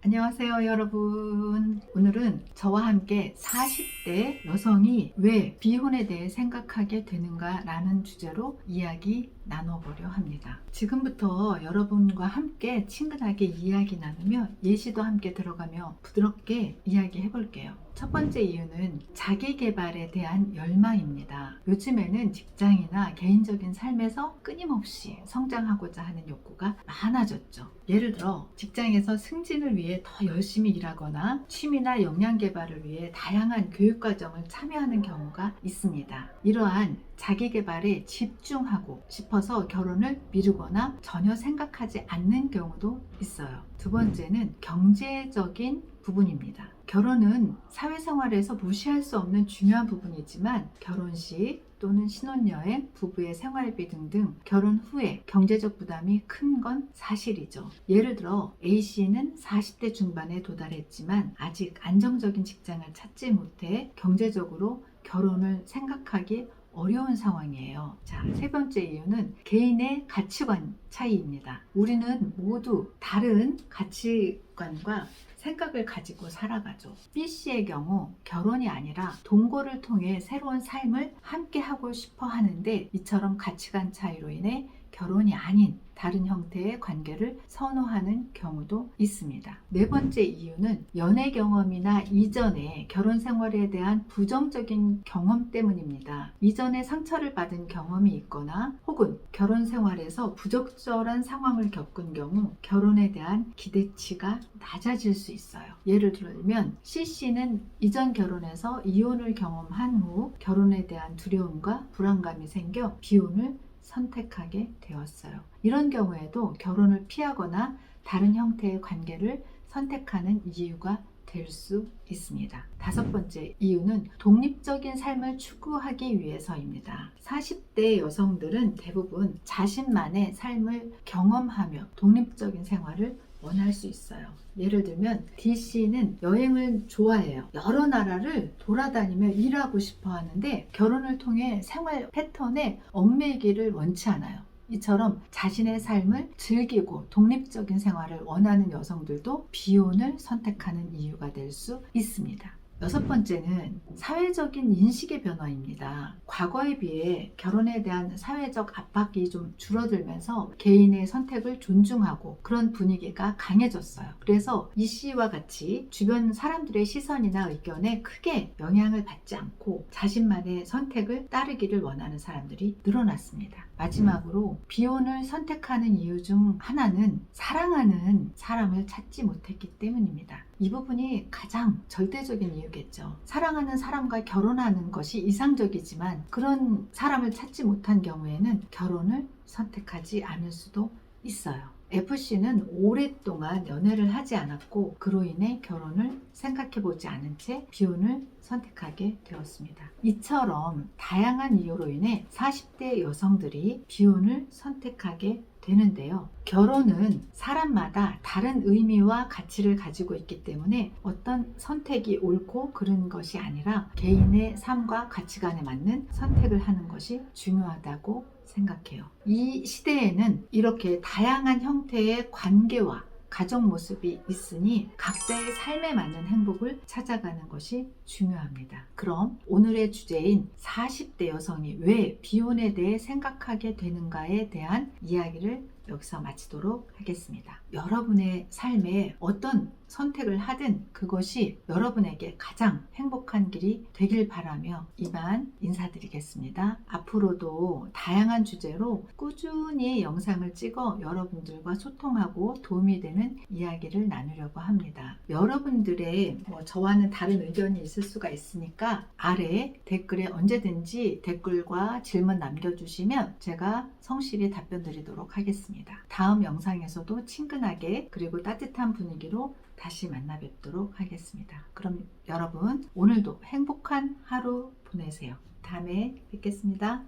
안녕하세요, 여러분. 오늘은 저와 함께 40대 여성이 왜 비혼에 대해 생각하게 되는가 라는 주제로 이야기 나눠보려 합니다. 지금부터 여러분과 함께 친근하게 이야기 나누며 예시도 함께 들어가며 부드럽게 이야기해 볼게요. 첫 번째 이유는 자기 개발에 대한 열망입니다. 요즘에는 직장이나 개인적인 삶에서 끊임없이 성장하고자 하는 욕구가 많아졌죠. 예를 들어 직장에서 승진을 위해 더 열심히 일하거나 취미나 역량 개발을 위해 다양한 교육 과정을 참여하는 경우가 있습니다. 이러한 자기 개발에 집중하고 싶어서 결혼을 미루거나 전혀 생각하지 않는 경우도 있어요. 두 번째는 경제적인 부분입니다. 결혼은 사회생활에서 무시할 수 없는 중요한 부분이지만 결혼식 또는 신혼여행, 부부의 생활비 등등 결혼 후에 경제적 부담이 큰 건 사실이죠. 예를 들어 A씨는 40대 중반에 도달했지만 아직 안정적인 직장을 찾지 못해 경제적으로 결혼을 생각하기 어려운 상황이에요. 자, 세 번째 이유는 개인의 가치관 차이입니다. 우리는 모두 다른 가치관과 생각을 가지고 살아가죠. B씨의 경우 결혼이 아니라 동거를 통해 새로운 삶을 함께 하고 싶어 하는데 이처럼 가치관 차이로 인해 결혼이 아닌 다른 형태의 관계를 선호하는 경우도 있습니다. 네 번째 이유는 연애 경험이나 이전의 결혼 생활에 대한 부정적인 경험 때문입니다. 이전에 상처를 받은 경험이 있거나 혹은 결혼 생활에서 부적절한 상황을 겪은 경우 결혼에 대한 기대치가 낮아질 수 있어요. 예를 들면 C씨는 이전 결혼에서 이혼을 경험한 후 결혼에 대한 두려움과 불안감이 생겨 비혼을 선택하게 되었어요. 이런 경우에도 결혼을 피하거나 다른 형태의 관계를 선택하는 이유가 될 수 있습니다. 다섯 번째 이유는 독립적인 삶을 추구하기 위해서입니다. 40대 여성들은 대부분 자신만의 삶을 경험하며 독립적인 생활을 원할 수 있어요. 예를 들면 D씨는 여행을 좋아해요. 여러 나라를 돌아다니며 일하고 싶어 하는데 결혼을 통해 생활 패턴에 얽매이기를 원치 않아요. 이처럼 자신의 삶을 즐기고 독립적인 생활을 원하는 여성들도 비혼을 선택하는 이유가 될 수 있습니다. 여섯 번째는 사회적인 인식의 변화입니다. 과거에 비해 결혼에 대한 사회적 압박이 좀 줄어들면서 개인의 선택을 존중하고 그런 분위기가 강해졌어요. 그래서 이 씨와 같이 주변 사람들의 시선이나 의견에 크게 영향을 받지 않고 자신만의 선택을 따르기를 원하는 사람들이 늘어났습니다. 마지막으로 비혼을 선택하는 이유 중 하나는 사랑하는 사람을 찾지 못했기 때문입니다. 이 부분이 가장 절대적인 이유겠죠. 사랑하는 사람과 결혼하는 것이 이상적이지만 그런 사람을 찾지 못한 경우에는 결혼을 선택하지 않을 수도 있어요. FC는 오랫동안 연애를 하지 않았고 그로 인해 결혼을 생각해보지 않은 채 비혼을 선택하게 되었습니다. 이처럼 다양한 이유로 인해 40대 여성들이 비혼을 선택하게 되는데요. 결혼은 사람마다 다른 의미와 가치를 가지고 있기 때문에 어떤 선택이 옳고 그른 것이 아니라 개인의 삶과 가치관에 맞는 선택을 하는 것이 중요하다고 생각해요. 이 시대에는 이렇게 다양한 형태의 관계와 가정 모습이 있으니 각자의 삶에 맞는 행복을 찾아가는 것이 중요합니다. 그럼 오늘의 주제인 40대 여성이 왜 비혼에 대해 생각하게 되는가에 대한 이야기를 여기서 마치도록 하겠습니다. 여러분의 삶에 어떤 선택을 하든 그것이 여러분에게 가장 행복한 길이 되길 바라며 이만 인사드리겠습니다. 앞으로도 다양한 주제로 꾸준히 영상을 찍어 여러분들과 소통하고 도움이 되는 이야기를 나누려고 합니다. 여러분들의 저와는 다른 의견이 있을 수가 있으니까 아래 댓글에 언제든지 댓글과 질문 남겨주시면 제가 성실히 답변 드리도록 하겠습니다. 다음 영상에서도 친근하게 그리고 따뜻한 분위기로 다시 만나 뵙도록 하겠습니다. 그럼 여러분 오늘도 행복한 하루 보내세요. 다음에 뵙겠습니다.